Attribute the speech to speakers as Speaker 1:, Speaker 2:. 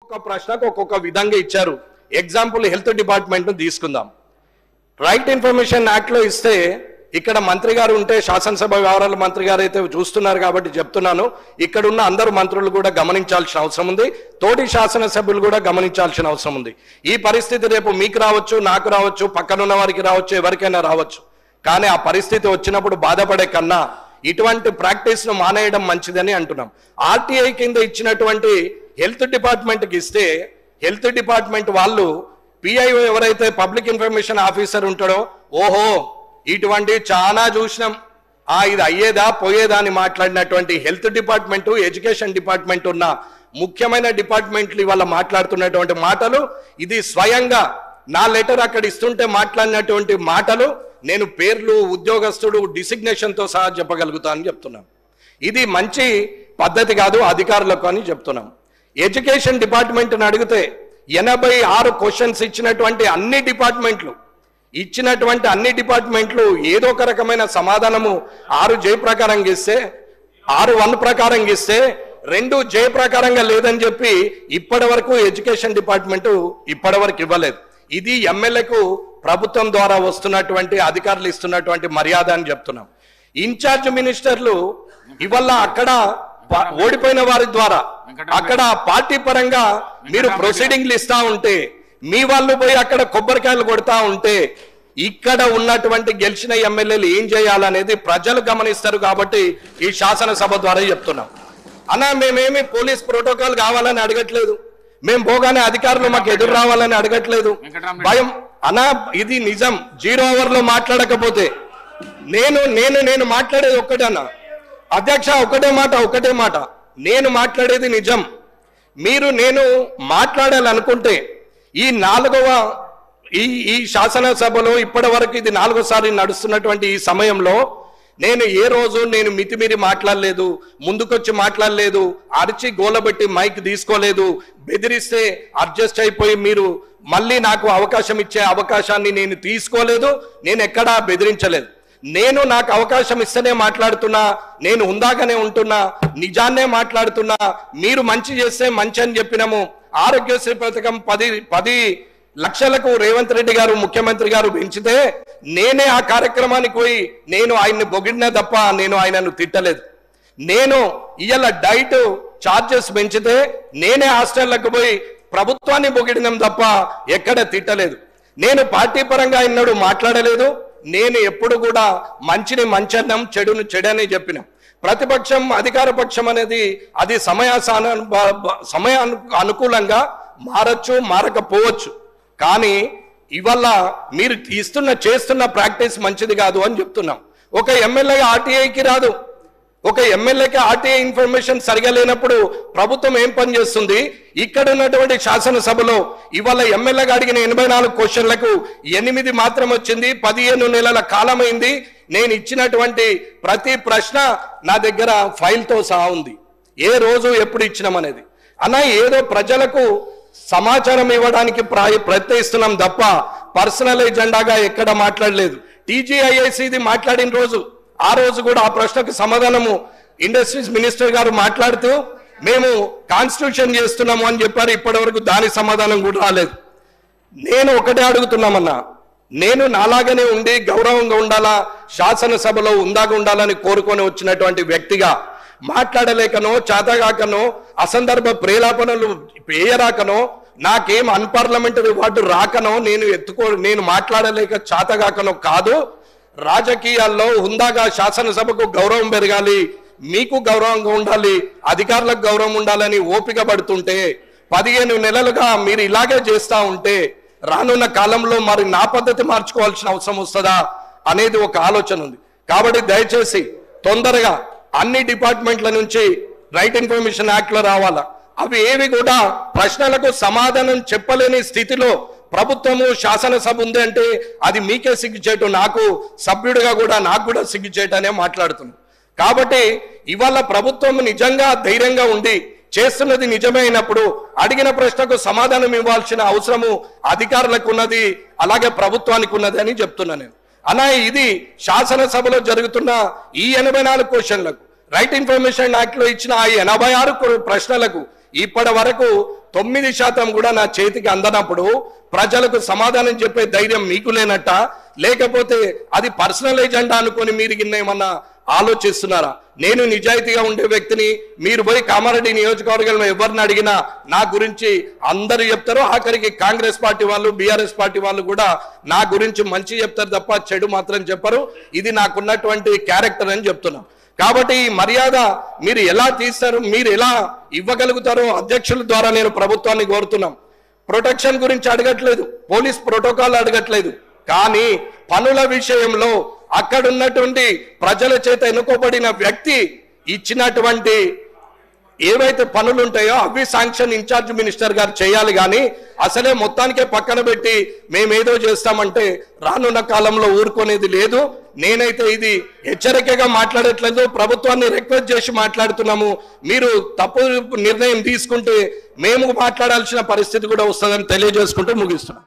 Speaker 1: ఒక ప్రశ్నకు ఒక్కొక్క విధంగా ఇచ్చారు. ఎగ్జాంపుల్ హెల్త్ డిపార్ట్మెంట్ తీసుకుందాం. రైట్ ఇన్ఫర్మేషన్ యాక్ట్ లో ఇస్తే ఇక్కడ మంత్రి గారు ఉంటే శాసనసభ వ్యవహారాల మంత్రి గారు అయితే చూస్తున్నారు కాబట్టి చెప్తున్నాను, ఇక్కడ ఉన్న అందరు మంత్రులు కూడా గమనించాల్సిన అవసరం ఉంది, తోటి శాసనసభ్యులు కూడా గమనించాల్సిన అవసరం ఉంది. ఈ పరిస్థితి రేపు మీకు రావచ్చు, నాకు రావచ్చు, పక్కనున్న వారికి రావచ్చు, ఎవరికైనా రావచ్చు. కానీ ఆ పరిస్థితి వచ్చినప్పుడు బాధపడే కన్నా ఇటువంటి ప్రాక్టీస్ ను మానేయడం మంచిదని అంటున్నాం. ఆర్టీఐ కింద ఇచ్చినటువంటి హెల్త్ డిపార్ట్మెంట్కి ఇస్తే హెల్త్ డిపార్ట్మెంట్ వాళ్ళు పిఐఓ ఎవరైతే పబ్లిక్ ఇన్ఫర్మేషన్ ఆఫీసర్ ఉంటాడో, ఓహో ఇటువంటి చాలా చూసినాం, ఇది అయ్యేదా పోయేదా అని మాట్లాడినటువంటి హెల్త్ డిపార్ట్మెంటు, ఎడ్యుకేషన్ డిపార్ట్మెంట్ ఉన్న ముఖ్యమైన డిపార్ట్మెంట్లు ఇవాళ మాట్లాడుతున్నటువంటి మాటలు, ఇది స్వయంగా నా లెటర్ అక్కడ ఇస్తుంటే మాట్లాడినటువంటి మాటలు నేను పేర్లు, ఉద్యోగస్తుడు, డిసిగ్నేషన్తో సహా చెప్పగలుగుతానని చెప్తున్నాం. ఇది మంచి పద్ధతి కాదు అధికారులకు అని చెప్తున్నాం. ఎడ్యుకేషన్ డిపార్ట్మెంట్ని అడిగితే 86 క్వశ్చన్స్ ఇచ్చినటువంటి అన్ని డిపార్ట్మెంట్లు ఏదో ఒక రకమైన సమాధానము 6 జే ప్రకారంగా ఇస్తే, 6(1) ప్రకారంగా ఇస్తే 2 జే ప్రకారంగా లేదని చెప్పి ఇప్పటి వరకు ఎడ్యుకేషన్ డిపార్ట్మెంట్ ఇప్పటి ఇవ్వలేదు. ఇది ఎమ్మెల్యేకు ప్రభుత్వం ద్వారా వస్తున్నటువంటి అధికారులు ఇస్తున్నటువంటి మర్యాద అని చెప్తున్నాం. ఇన్ఛార్జ్ మినిస్టర్లు ఇవల్ల అక్కడ ఓడిపోయిన వారి ద్వారా అక్కడ పార్టీ పరంగా మీరు ప్రొసీడింగ్లు ఇస్తా ఉంటే, మీ వాళ్ళు పోయి అక్కడ కొబ్బరికాయలు కొడతా ఉంటే, ఇక్కడ ఉన్నటువంటి గెలిచిన ఎమ్మెల్యేలు ఏం చేయాలనేది ప్రజలు గమనిస్తారు. కాబట్టి ఈ శాసనసభ ద్వారా చెప్తున్నాం. అన్నా మేమేమి పోలీస్ ప్రోటోకాల్ కావాలని అడగట్లేదు, మేము పోగానే అధికారులు మాకు ఎదురు రావాలని అడగట్లేదు. భయం అన్నా, ఇది నిజం. 0 అవర్లో మాట్లాడకపోతే నేను మాట్లాడేది ఒక్కటన్నా అధ్యక్ష, ఒకటే మాట నేను మాట్లాడేది నిజం. నేను మాట్లాడాలనుకుంటే ఈ శాసనసభలో ఇప్పటి వరకు ఇది 4వ సారి నడుస్తున్నటువంటి ఈ సమయంలో నేను ఏ రోజు మితిమీరి మాట్లాడలేదు, ముందుకొచ్చి మాట్లాడలేదు, అరిచి గోలబెట్టి మైక్ తీసుకోలేదు, బెదిరిస్తే అడ్జస్ట్ అయిపోయి మీరు మళ్ళీ నాకు అవకాశం ఇచ్చే అవకాశాన్ని నేను తీసుకోలేదు, నేను ఎక్కడా బెదిరించలేదు. నాకు అవకాశం ఇస్తేనే మాట్లాడుతున్నా, నేను హుందాగానే ఉంటున్నా, నిజాన్నే మాట్లాడుతున్నా. మీరు మంచి చేస్తే మంచి అని చెప్పినాము. ఆరోగ్యశ్రీ పథకం 10 లక్షలకు రేవంత్ రెడ్డి గారు ముఖ్యమంత్రి గారు పెంచితే నేనే ఆ కార్యక్రమానికి పోయి నేను ఆయన్ని పొగిడినా తప్ప నేను ఆయనను తిట్టలేదు. ఇవాళ డైట్ ఛార్జెస్ పెంచితే నేనే హాస్టళ్లకు పోయి ప్రభుత్వాన్ని పొగిడినాం తప్ప ఎక్కడ తిట్టలేదు. పార్టీ పరంగా ఎన్నడూ మాట్లాడలేదు. ఎప్పుడు కూడా మంచిని మంచన్నం, చెడును చెడని చెప్పినాం. ప్రతిపక్షం అధికార పక్షం అనేది అది అనుకూలంగా మారచ్చు, మారకపోవచ్చు. కానీ ఇవల్ల మీరు చేస్తున్న ప్రాక్టీస్ మంచిది కాదు అని చెప్తున్నాం. ఒక ఎమ్మెల్యే ఆర్టీఐకి రాదు, ఒక ఎమ్మెల్యేకి ఆర్టీఐ ఇన్ఫర్మేషన్ సరిగా లేనప్పుడు ప్రభుత్వం ఏం పని చేస్తుంది? ఇక్కడ ఉన్నటువంటి శాసనసభలో ఇవాళ ఎమ్మెల్యేగా అడిగిన 84 క్వశ్చన్లకు 8 మాత్రం వచ్చింది. 15 నెలల కాలమైంది. నేను ఇచ్చినటువంటి ప్రతి ప్రశ్న నా దగ్గర ఫైల్తో సహా ఉంది, ఏ రోజు ఎప్పుడు ఇచ్చినామనేది. ఏదో ప్రజలకు సమాచారం ఇవ్వడానికి ప్రయత్నిస్తున్నాం తప్ప పర్సనల్ ఎజెండాగా ఎక్కడ మాట్లాడలేదు. టీజీఐఐసిది మాట్లాడిన రోజు, ఆ రోజు కూడా ఆ ప్రశ్నకు సమాధానము ఇండస్ట్రీస్ మినిస్టర్ గారు మాట్లాడుతూ మేము కాన్స్టిట్యూషన్ చేస్తున్నాము అని చెప్పారు. ఇప్పటి వరకు దాని సమాధానం కూడా రాలేదు. ఒకటే అడుగుతున్నామన్నా, నాలాగానే ఉండి గౌరవంగా ఉండాలా, శాసనసభలో ఉందాగా ఉండాలని కోరుకొని వచ్చినటువంటి వ్యక్తిగా మాట్లాడలేకనో, చేతగాకనో, అసందర్భ ప్రేలాపనలు వేయరాకనో, నాకేం అన్పార్లమెంటరీ వార్డు రాకనో, నేను మాట్లాడలేక చేతగాకనో కాదు. రాజకీయాల్లో హుందాగా శాసనసభకు గౌరవం పెరగాలి, మీకు గౌరవంగా ఉండాలి, అధికారులకు గౌరవం ఉండాలని ఓపిక పడుతుంటే 15 నెలలుగా మీరు ఇలాగే చేస్తూ ఉంటే రానున్న కాలంలో మరి నా పద్ధతి మార్చుకోవాల్సిన అవసరం వస్తుందా అనేది ఒక ఆలోచన ఉంది. కాబట్టి దయచేసి తొందరగా అన్ని డిపార్ట్మెంట్ల నుంచి రైట్ ఇన్ఫర్మేషన్ యాక్ట్లో రావాలా. అవి ఏవి కూడా ప్రశ్నలకు సమాధానం చెప్పలేని స్థితిలో ప్రభుత్వము, శాసనసభ ఉంది అంటే అది మీకే సిగ్గుచేటు, నాకు సభ్యుడిగా కూడా నాకు కూడా సిగ్గుచేటనే మాట్లాడుతున్నాం. కాబట్టి ఇవాళ ప్రభుత్వం నిజంగా ధైర్యంగా ఉండి చేస్తున్నది నిజమే అయినప్పుడు అడిగిన ప్రశ్నకు సమాధానం ఇవ్వాల్సిన అవసరము అధికారులకు ఉన్నది, అలాగే ప్రభుత్వానికి ఉన్నది అని చెప్తున్నా నేను. ఇది శాసనసభలో జరుగుతున్న ఈ 84 క్వశ్చన్లకు రైట్ ఇన్ఫర్మేషన్ యాక్ట్ లో ఇచ్చిన 86 ప్రశ్నలకు ఇప్పటి వరకు 9% కూడా నా చేతికి అందనప్పుడు ప్రజలకు సమాధానం చెప్పే ధైర్యం మీకు లేనట్ట, లేకపోతే అది పర్సనల్ ఎజెండా అనుకొని మీరు ఏమన్నా ఆలోచిస్తున్నారా? నేను నిజాయితీగా ఉండే వ్యక్తిని. మీరు పోయి కామారెడ్డి నియోజకవర్గంలో ఎవరిని అడిగినా నా గురించి అందరూ చెప్తారు. ఆఖరికి కాంగ్రెస్ పార్టీ వాళ్ళు, బీఆర్ఎస్ పార్టీ వాళ్ళు కూడా నా గురించి మంచి చెప్తారు తప్ప చెడు మాత్రం చెప్పరు. ఇది నాకున్నటువంటి క్యారెక్టర్ అని చెప్తున్నాం. కాబట్టి ఈ మర్యాద మీరు ఎలా తీస్తారు, మీరు ఎలా ఇవ్వగలుగుతారో అధ్యక్షుల ద్వారా నేను ప్రభుత్వాన్ని కోరుతున్నాం. ప్రొటెక్షన్ గురించి అడగట్లేదు, పోలీస్ ప్రోటోకాల్ అడగట్లేదు, కానీ పనుల విషయంలో అక్కడున్నటువంటి ప్రజల చేత ఎన్నుకోబడిన వ్యక్తి ఇచ్చినటువంటి ఏవైతే పనులు ఉంటాయో అవి శాంక్షన్ ఇన్ఛార్జ్ మినిస్టర్ గారు చేయాలి. కానీ అసలే మొత్తానికే పక్కన పెట్టి మేమేదో చేస్తామంటే రానున్న కాలంలో ఊరుకునేది లేదు. నేనైతే ఇది హెచ్చరికగా మాట్లాడట్లేదు, ప్రభుత్వాన్ని రిక్వెస్ట్ చేసి మాట్లాడుతున్నాము. మీరు తప్పు నిర్ణయం తీసుకుంటే మేము మాట్లాడాల్సిన పరిస్థితి కూడా వస్తుందని తెలియజేసుకుంటూ ముగిస్తున్నాం.